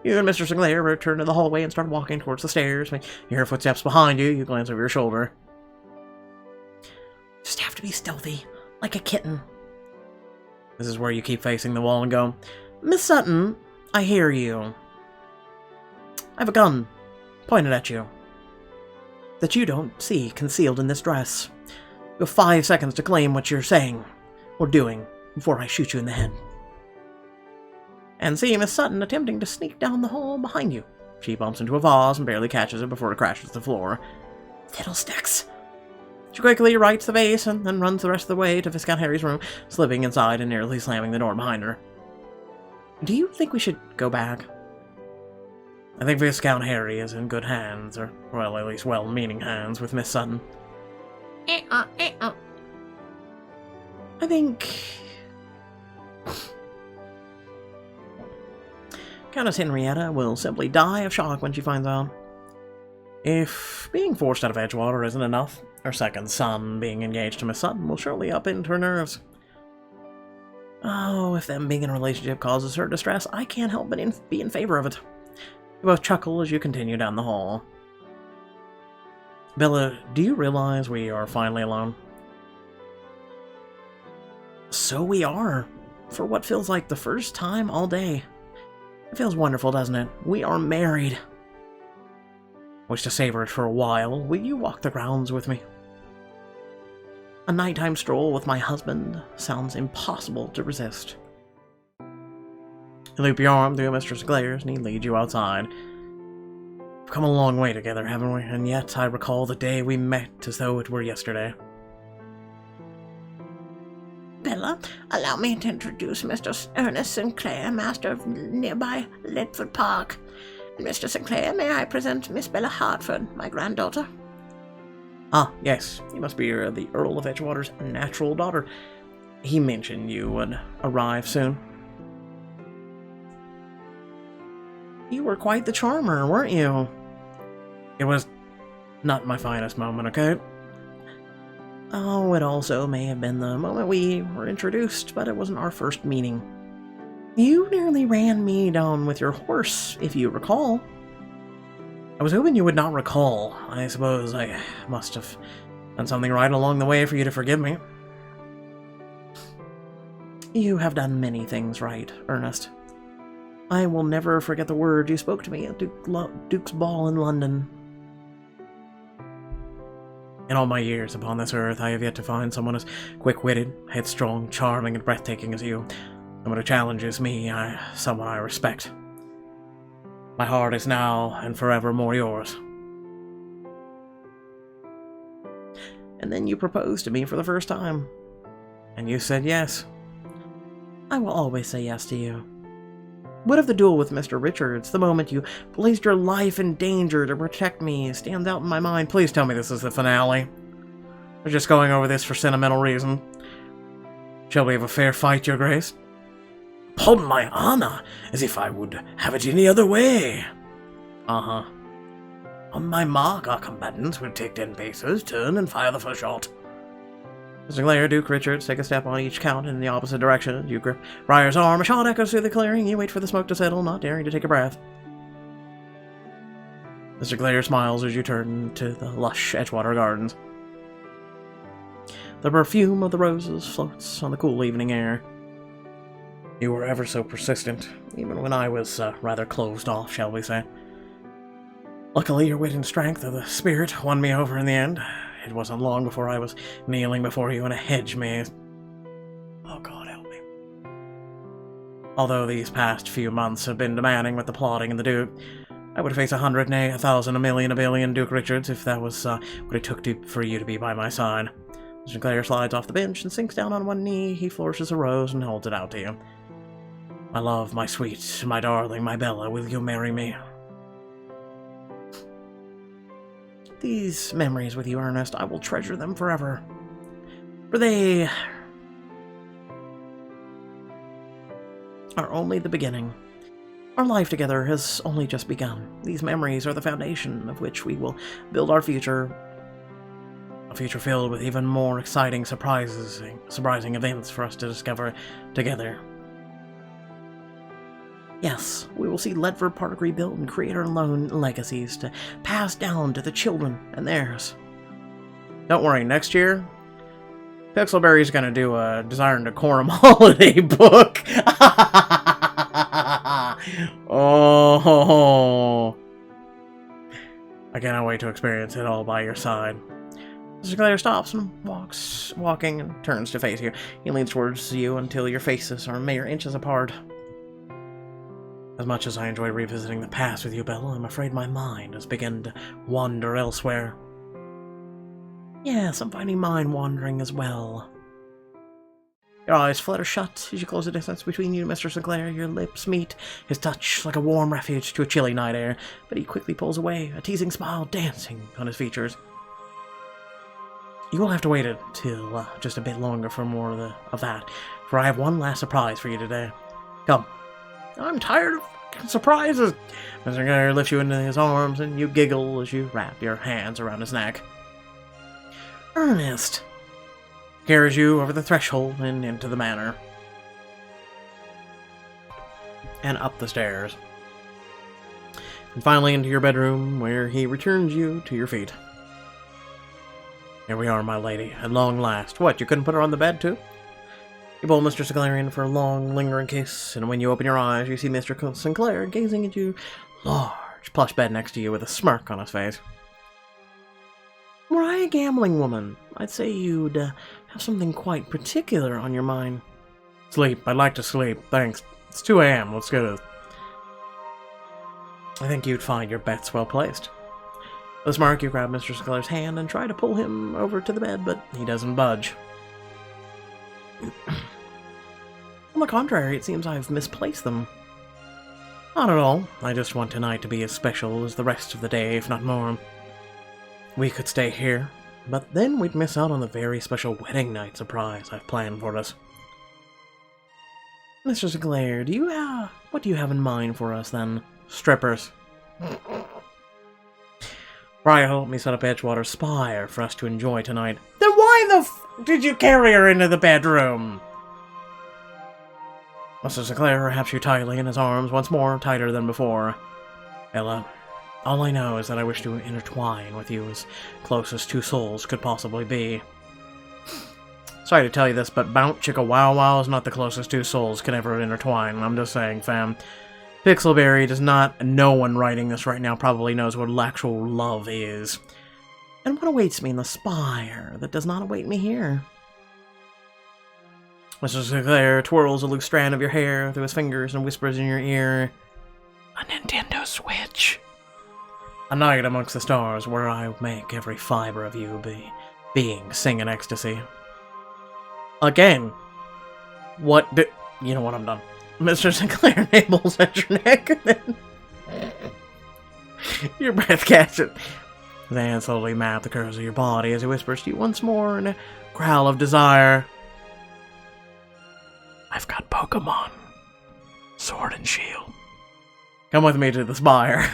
You and Mr. Sinclair return to the hallway and start walking towards the stairs. When you hear footsteps behind you, you glance over your shoulder. Just have to be stealthy, like a kitten. This is where you keep facing the wall and go, Miss Sutton, I hear you. I have a gun pointed at you that you don't see concealed in this dress. You have 5 seconds to claim what you're saying or doing before I shoot you in the head. And see Miss Sutton attempting to sneak down the hall behind you. She bumps into a vase and barely catches it before it crashes to the floor. Fiddlesticks! She quickly rights the vase and then runs the rest of the way to Viscount Harry's room, slipping inside and nearly slamming the door behind her. Do you think we should go back? I think Viscount Harry is in good hands, or, well, at least well-meaning hands, with Miss Sutton. I think... Countess Henrietta will simply die of shock when she finds out. If being forced out of Edgewater isn't enough, her second son being engaged to Miss Sutton will surely upend her nerves. Oh, if them being in a relationship causes her distress, I can't help but be in favor of it. You both chuckle as you continue down the hall. Bella, do you realize we are finally alone? So we are, for what feels like the first time all day. It feels wonderful, doesn't it? We are married. Wish to savor it for a while. Will you walk the grounds with me? A nighttime stroll with my husband sounds impossible to resist. You loop your arm through Mr. Sinclair's and he leads you outside. We've come a long way together, haven't we? And yet I recall the day we met as though it were yesterday. Bella, allow me to introduce Mr. Ernest Sinclair, master of nearby Ledford Park. Mr. Sinclair, may I present Miss Bella Hartford, my granddaughter? Ah, yes, you must be the Earl of Edgewater's natural daughter. He mentioned you would arrive soon. You were quite the charmer, weren't you? It was not my finest moment, okay? Oh, it also may have been the moment we were introduced, but it wasn't our first meeting. You nearly ran me down with your horse, if you recall. I was hoping you would not recall. I suppose I must have done something right along the way for you to forgive me. You have done many things right, Ernest. I will never forget the words you spoke to me at Duke's Ball in London. In all my years upon this earth, I have yet to find someone as quick-witted, headstrong, charming, and breathtaking as you. Someone who challenges me, someone I respect. My heart is now and forevermore yours. And then you proposed to me for the first time. And you said yes. I will always say yes to you. What of the duel with Mr. Richards? The moment you placed your life in danger to protect me stands out in my mind. Please tell me this is the finale. We're just going over this for sentimental reason. Shall we have a fair fight, Your Grace? Upon my honor, as if I would have it any other way. Uh-huh. On my mark, our combatants will take 10 paces, turn, and fire the first shot. Mr. Clare, Duke Richards, take a step on each count in the opposite direction. You grip Briar's arm, a shot echoes through the clearing. You wait for the smoke to settle, not daring to take a breath. Mr. Clare smiles as you turn to the lush Edgewater Gardens. The perfume of the roses floats on the cool evening air. You were ever so persistent, even when I was rather closed off, shall we say. Luckily, your wit and strength of the spirit won me over in the end. It wasn't long before I was kneeling before you in a hedge maze. Oh, God help me. Although these past few months have been demanding with the plotting and the Duke, I would face 100, nay, 1,000, a million, a billion Duke Richards if that was what it took for you to be by my side. Mr. Clare slides off the bench and sinks down on one knee. He flourishes a rose and holds it out to you. My love, my sweet, my darling, my Bella, will you marry me? These memories with you, Ernest, I will treasure them forever. For they are only the beginning. Our life together has only just begun. These memories are the foundation of which we will build our future. A future filled with even more exciting surprising events for us to discover together. Yes, we will see Ledford Park rebuilt and create our own legacies to pass down to the children and theirs. Don't worry, next year, Pixelberry's gonna do a Desire Decorum holiday book. Oh, I cannot wait to experience it all by your side. Mr. Clare stops and walking and turns to face you. He leans towards you until your faces are mere inches apart. As much as I enjoy revisiting the past with you, Bella, I'm afraid my mind has begun to wander elsewhere. Yes, I'm finding mine wandering as well. Your eyes flutter shut as you close the distance between you and Mr. Sinclair. Your lips meet, his touch like a warm refuge to a chilly night air, but he quickly pulls away, a teasing smile dancing on his features. You will have to wait until just a bit longer for more of that, for I have one last surprise for you today. Come. I'm tired of surprises. Mr. Clare lifts you into his arms, and you giggle as you wrap your hands around his neck. Ernest carries you over the threshold and into the manor. And up the stairs. And finally into your bedroom, where he returns you to your feet. Here we are, my lady, at long last. What, you couldn't put her on the bed, too? You pull Mr. Sinclair in for a long, lingering kiss, and when you open your eyes, you see Mr. Sinclair gazing at your large plush bed next to you with a smirk on his face. Were I a gambling woman, I'd say you'd have something quite particular on your mind. Sleep. I'd like to sleep. Thanks. It's 2 a.m. Let's go to... I think you'd find your bets well placed. With a smirk, you grab Mr. Sinclair's hand and try to pull him over to the bed, but he doesn't budge. On the contrary, it seems I've misplaced them. Not at all. I just want tonight to be as special as the rest of the day, if not more. We could stay here, but then we'd miss out on the very special wedding night surprise I've planned for us. Mr. Sinclair, what do you have in mind for us, then? Strippers. Briar helped me set up Edgewater's spire for us to enjoy tonight. Then why the did you carry her into the bedroom? Mr. Sinclair wraps you tightly in his arms once more, tighter than before. Ella, all I know is that I wish to intertwine with you as close as two souls could possibly be. Sorry to tell you this, but Bounce Chicka Wow Wow is not the closest two souls can ever intertwine. I'm just saying, fam. Pixelberry does not, no one writing this right now probably knows what actual love is. And what awaits me in the spire that does not await me here? Mr. Sinclair twirls a loose strand of your hair through his fingers and whispers in your ear, "A Nintendo Switch. A night amongst the stars where I make every fiber of you sing in ecstasy." Again. You know what, I'm done. Mr. Sinclair nibbles at your neck and then your breath catches. His hands slowly map the curves of your body as he whispers to you once more in a growl of desire. I've got Pokemon. Sword and Shield. Come with me to the spire.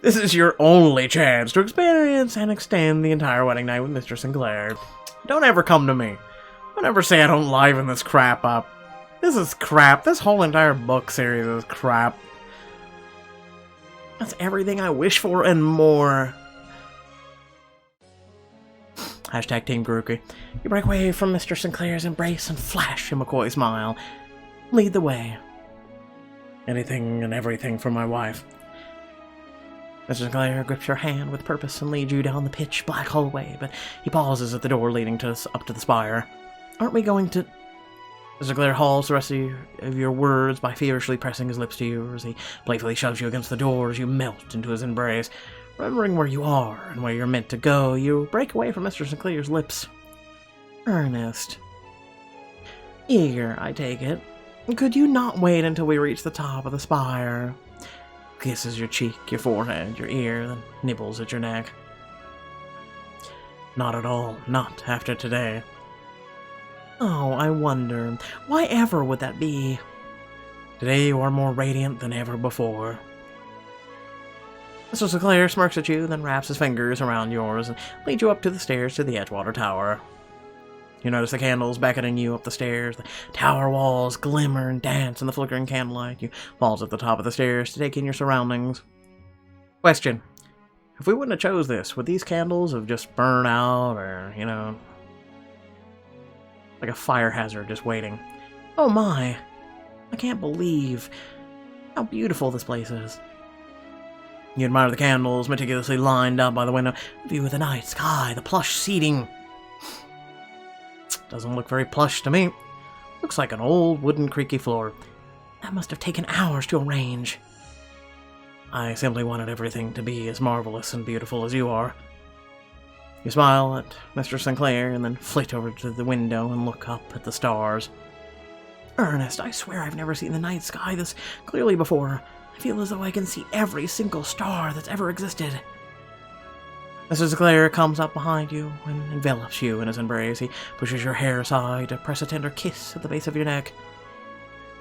This is your only chance to experience and extend the entire wedding night with Mr. Sinclair. Don't ever come to me. Don't ever say I don't liven this crap up. This is crap. This whole entire book series is crap. That's everything I wish for and more. Hashtag Team Grookey. You break away from Mr. Sinclair's embrace and flash a McCoy smile. Lead the way. Anything and everything for my wife. Mr. Sinclair grips your hand with purpose and leads you down the pitch-black hallway, but he pauses at the door leading up to the spire. Aren't we going to... Mr. Sinclair halts the rest of your words by feverishly pressing his lips to yours. He playfully shoves you against the door as you melt into his embrace. Remembering where you are and where you're meant to go, you break away from Mr. Sinclair's lips. Earnest. Eager, I take it. Could you not wait until we reach the top of the spire? Kisses your cheek, your forehead, your ear, then nibbles at your neck. Not at all. Not after today. Oh, I wonder. Why ever would that be? Today you are more radiant than ever before. Mr. Sinclair smirks at you, then wraps his fingers around yours and leads you up to the stairs to the Edgewater Tower. You notice the candles beckoning you up the stairs. The tower walls glimmer and dance in the flickering candlelight. You pause at the top of the stairs to take in your surroundings. Question. If we wouldn't have chose this, would these candles have just burned out or, like a fire hazard just waiting? Oh my. I can't believe how beautiful this place is. You admire the candles meticulously lined up by the window. The view of the night sky, the plush seating. Doesn't look very plush to me. Looks like an old wooden creaky floor. That must have taken hours to arrange. I simply wanted everything to be as marvelous and beautiful as you are. You smile at Mr. Sinclair and then flit over to the window and look up at the stars. Ernest, I swear I've never seen the night sky this clearly before. I feel as though I can see every single star that's ever existed. Mr. Sinclair comes up behind you and envelops you in his embrace. He pushes your hair aside to press a tender kiss at the base of your neck.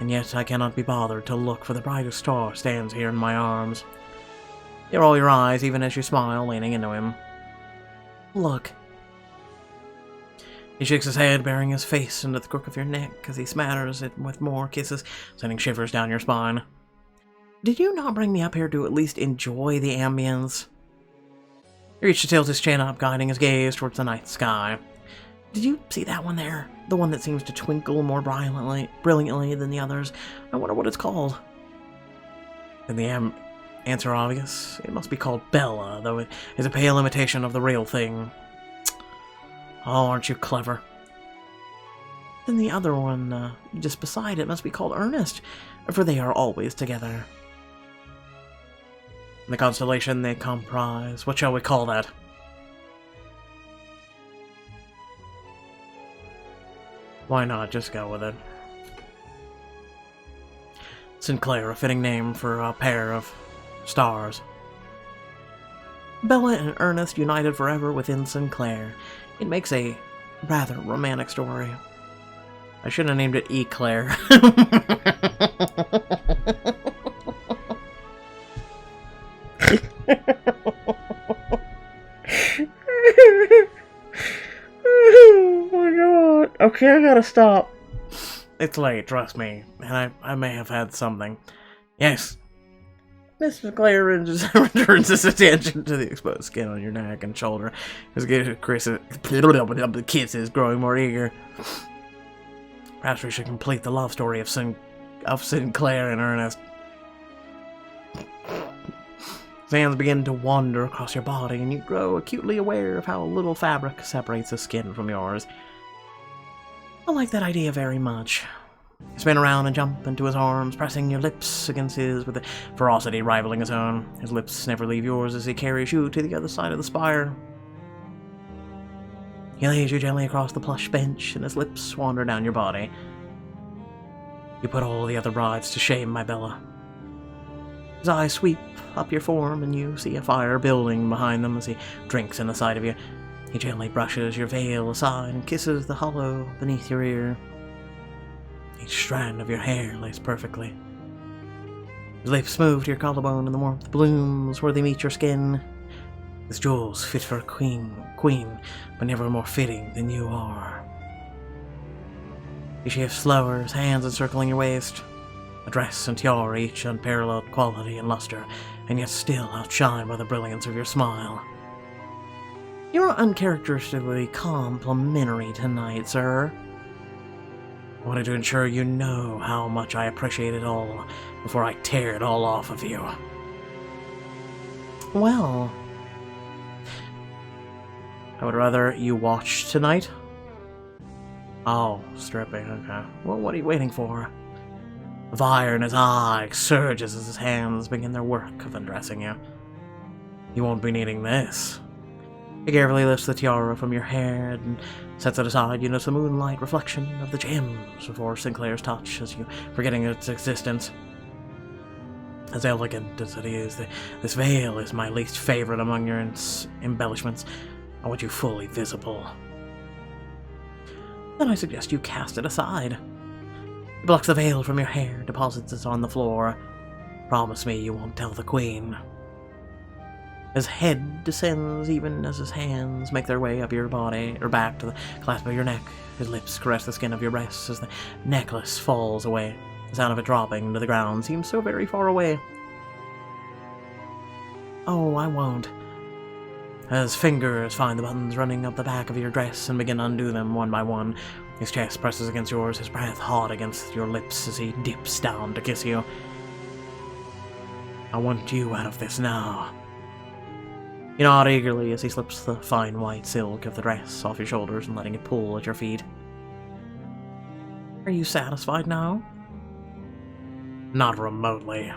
And yet I cannot be bothered to look, for the brightest star stands here in my arms. You roll your eyes even as you smile, leaning into him. Look. He shakes his head, burying his face into the crook of your neck as he smatters it with more kisses, sending shivers down your spine. Did you not bring me up here to at least enjoy the ambience? He reached to tilt his chin up, guiding his gaze towards the night sky. Did you see that one there? The one that seems to twinkle more brilliantly than the others. I wonder what it's called. And the answer obvious. It must be called Bella, though it is a pale imitation of the real thing. Oh, aren't you clever? Then the other one, just beside it, must be called Ernest, for they are always together. The constellation they comprise, what shall we call that? Why not just go with it? Sinclair, a fitting name for a pair of stars. Bella and Ernest united forever within Sinclair. It makes a rather romantic story. I should have named it Eclair. Oh my god. Okay, I gotta stop. It's late, trust me. And I may have had something. Yes. Mr. Clare returns his attention to the exposed skin on your neck and shoulder. The kiss is growing more eager. Perhaps we should complete the love story of Sinclair and Ernest. His hands begin to wander across your body, and you grow acutely aware of how a little fabric separates his skin from yours. I like that idea very much. You spin around and jump into his arms, pressing your lips against his with a ferocity rivaling his own. His lips never leave yours as he carries you to the other side of the spire. He lays you gently across the plush bench, and his lips wander down your body. You put all the other brides to shame, my Bella. His eyes sweep up your form, and you see a fire building behind them as he drinks in the sight of you. He gently brushes your veil aside and kisses the hollow beneath your ear. Each strand of your hair lays perfectly. His lips move to your collarbone, and the warmth blooms where they meet your skin. His jewels fit for a queen, but never more fitting than you are. He shifts slower, his hands encircling your waist. A dress and tiara, each unparalleled quality and luster, and yet still outshine by the brilliance of your smile. You're uncharacteristically complimentary tonight, sir. I wanted to ensure you know how much I appreciate it all before I tear it all off of you. Well, I would rather you watch tonight. Oh, stripping, okay. Well, what are you waiting for? The fire in his eye surges as his hands begin their work of undressing you. You won't be needing this. He carefully lifts the tiara from your head and sets it aside. You notice the moonlight reflection of the gems before Sinclair's touch as you forgetting its existence. As elegant as it is, this veil is my least favorite among your embellishments. I want you fully visible. Then I suggest you cast it aside. He plucks the veil from your hair, deposits it on the floor. Promise me you won't tell the Queen. His head descends even as his hands make their way up your body, or back to the clasp of your neck. His lips caress the skin of your breasts as the necklace falls away. The sound of it dropping to the ground seems so very far away. Oh, I won't. His fingers find the buttons running up the back of your dress and begin to undo them one by one. His chest presses against yours, his breath hot against your lips as he dips down to kiss you. I want you out of this now. You nod eagerly as he slips the fine white silk of the dress off your shoulders and letting it pull at your feet. Are you satisfied now? Not remotely.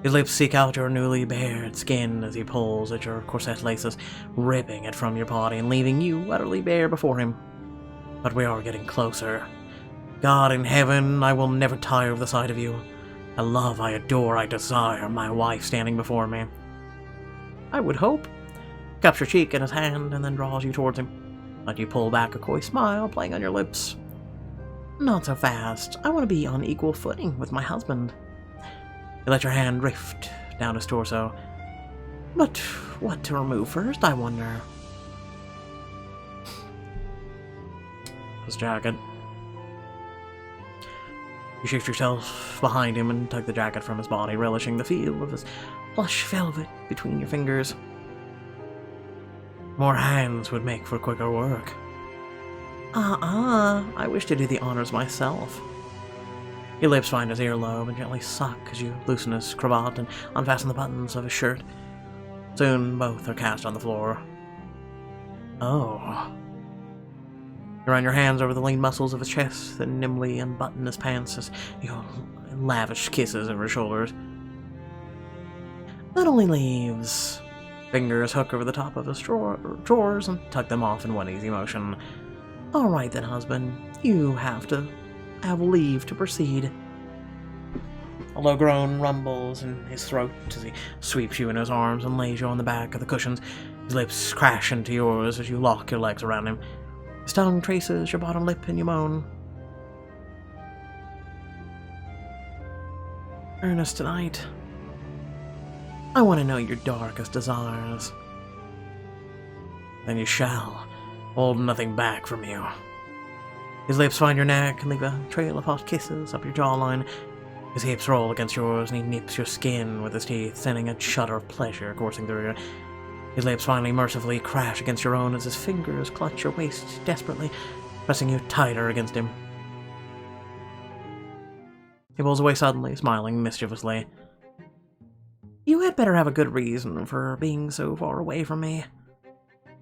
His lips seek out your newly bared skin as he pulls at your corset laces, ripping it from your body and leaving you utterly bare before him. But we are getting closer. God in heaven, I will never tire of the sight of you. I love, I adore, I desire my wife standing before me. I would hope. Cups your cheek in his hand and then draws you towards him. But you pull back a coy smile playing on your lips. Not so fast. I want to be on equal footing with my husband. You let your hand drift down his torso. But what to remove first, I wonder? His jacket. You shift yourself behind him and tug the jacket from his body, relishing the feel of his plush velvet between your fingers. More hands would make for quicker work. I wish to do the honors myself. Your lips find his earlobe and gently suck as you loosen his cravat and unfasten the buttons of his shirt. Soon both are cast on the floor. Oh. You run your hands over the lean muscles of his chest, then nimbly unbutton his pants as you lavish kisses over his shoulders. That only leaves. Fingers hook over the top of his drawers and tug them off in one easy motion. All right then, husband. You have leave to proceed. A low groan rumbles in his throat as he sweeps you in his arms and lays you on the back of the cushions. His lips crash into yours as you lock your legs around him. His tongue traces your bottom lip and you moan. Ernest, tonight, I want to know your darkest desires. Then you shall hold nothing back from you. His lips find your neck and leave a trail of hot kisses up your jawline. His hips roll against yours and he nips your skin with his teeth, sending a shudder of pleasure coursing through you. His lips finally mercifully crash against your own as his fingers clutch your waist desperately, pressing you tighter against him. He pulls away suddenly, smiling mischievously. You had better have a good reason for being so far away from me.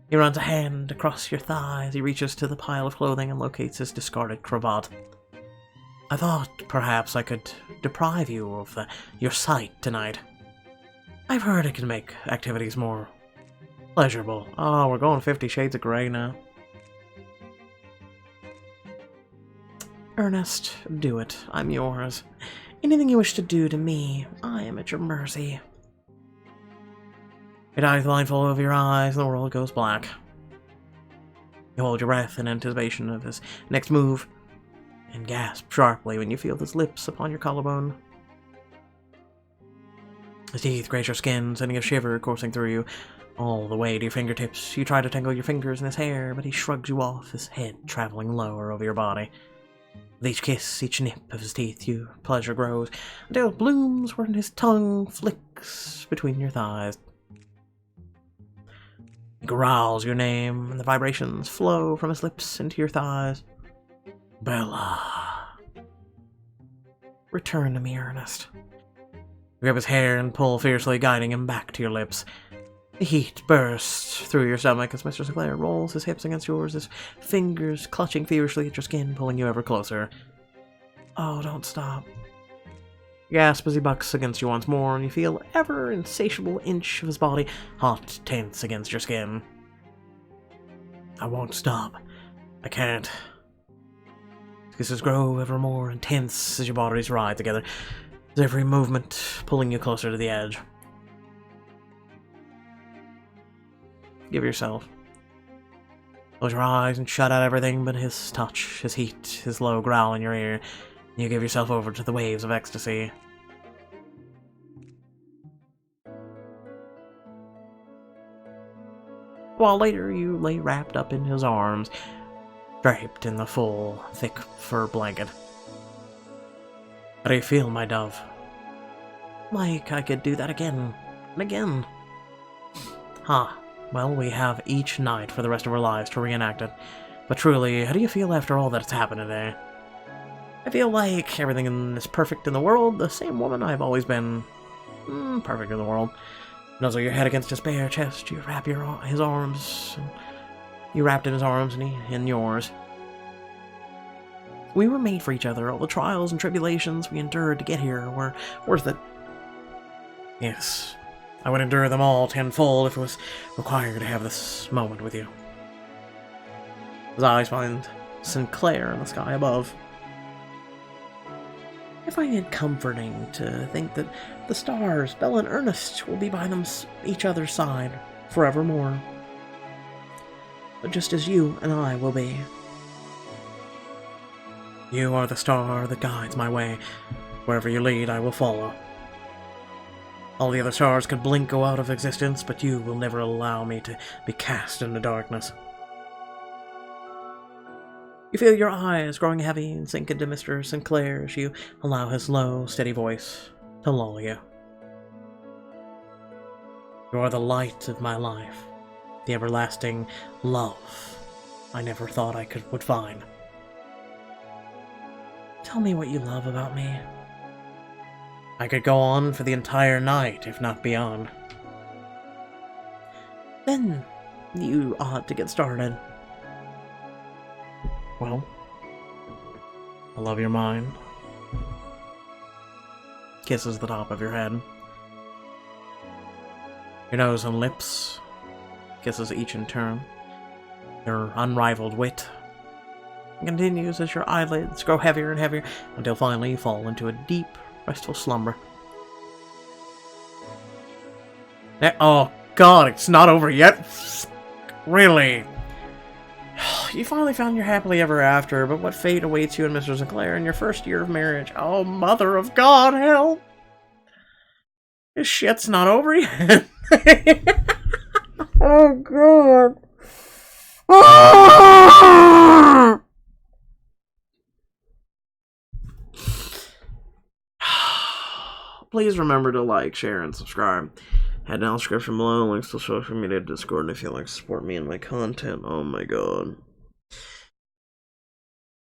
He runs a hand across your thighs. He reaches to the pile of clothing and locates his discarded cravat. I thought perhaps I could deprive you of your sight tonight. I've heard it can make activities more pleasurable. Oh, we're going 50 Shades of Grey now. Ernest, do it. I'm yours. Anything you wish to do to me, I am at your mercy. Your eyes blindfold over your eyes, and the world goes black. You hold your breath in anticipation of his next move, and gasp sharply when you feel his lips upon your collarbone. His teeth graze your skin, sending a shiver coursing through you all the way to your fingertips. You try to tangle your fingers in his hair, but he shrugs you off, his head traveling lower over your body. With each kiss, each nip of his teeth, your pleasure grows, until it blooms when his tongue flicks between your thighs. He growls your name, and the vibrations flow from his lips into your thighs. Bella. Return to me, Ernest. You grab his hair and pull fiercely, guiding him back to your lips. The heat bursts through your stomach as Mr. Sinclair rolls his hips against yours, his fingers clutching feverishly at your skin, pulling you ever closer. Oh, don't stop. You gasp as he bucks against you once more, and you feel ever insatiable inch of his body hot, tense against your skin. I won't stop. I can't. His kisses grow ever more intense as your bodies ride together, with every movement pulling you closer to the edge. Give yourself. Close your eyes and shut out everything but his touch, his heat, his low growl in your ear. You give yourself over to the waves of ecstasy. While later you lay wrapped up in his arms, draped in the full, thick fur blanket. How do you feel, my dove? Like I could do that again and again. Well, we have each night for the rest of our lives to reenact it. But truly, how do you feel after all that's happened today? I feel like everything is perfect in the world, the same woman I've always been. Perfect in the world. Nuzzle your head against his bare chest, you wrap his arms, and you wrapped in his arms and he in yours. We were made for each other. All the trials and tribulations we endured to get here were worth it. Yes, I would endure them all tenfold if it was required to have this moment with you. His eyes find Sinclair in the sky above. I find it comforting to think that the stars, Bella and Ernest, will be by each other's side forevermore. But just as you and I will be. You are the star that guides my way. Wherever you lead, I will follow. All the other stars could blink, go out of existence, but you will never allow me to be cast into darkness. You feel your eyes growing heavy and sink into Mr. Sinclair as you allow his low, steady voice to lull you. You are the light of my life, the everlasting love I never thought I would find. Tell me what you love about me. I could go on for the entire night, if not beyond. Then you ought to get started. Well, I love your mind. Kisses the top of your head. Your nose and lips. Kisses each in turn. Your unrivaled wit. and continues as your eyelids grow heavier and heavier until finally you fall into a deep, restful slumber. Oh god, it's not over yet? Really? You finally found your happily ever after, but what fate awaits you and Mr. Sinclair in your first year of marriage? Oh, mother of God, help! This shit's not over yet. Oh god. Please remember to like, share, and subscribe. Head down the description below, links to social media, Discord, and if you'd like to support me and my content. Oh my god.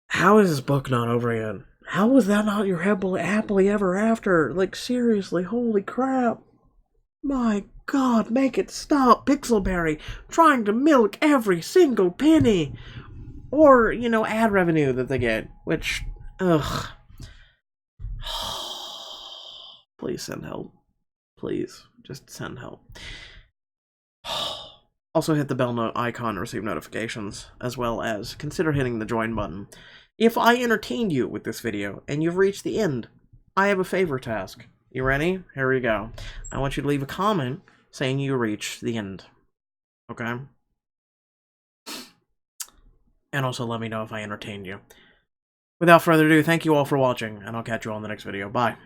How is this book not over yet? How was that not your happily ever after? Like, seriously, holy crap. My god, make it stop, Pixelberry, trying to milk every single penny. Or, you know, ad revenue that they get, which, ugh. Please send help. Please, just send help. Also hit the bell note icon to receive notifications, as well as consider hitting the join button. If I entertained you with this video, and you've reached the end, I have a favor to ask. You ready? Here we go. I want you to leave a comment saying you reached the end. Okay? And also let me know if I entertained you. Without further ado, thank you all for watching, and I'll catch you all in the next video. Bye.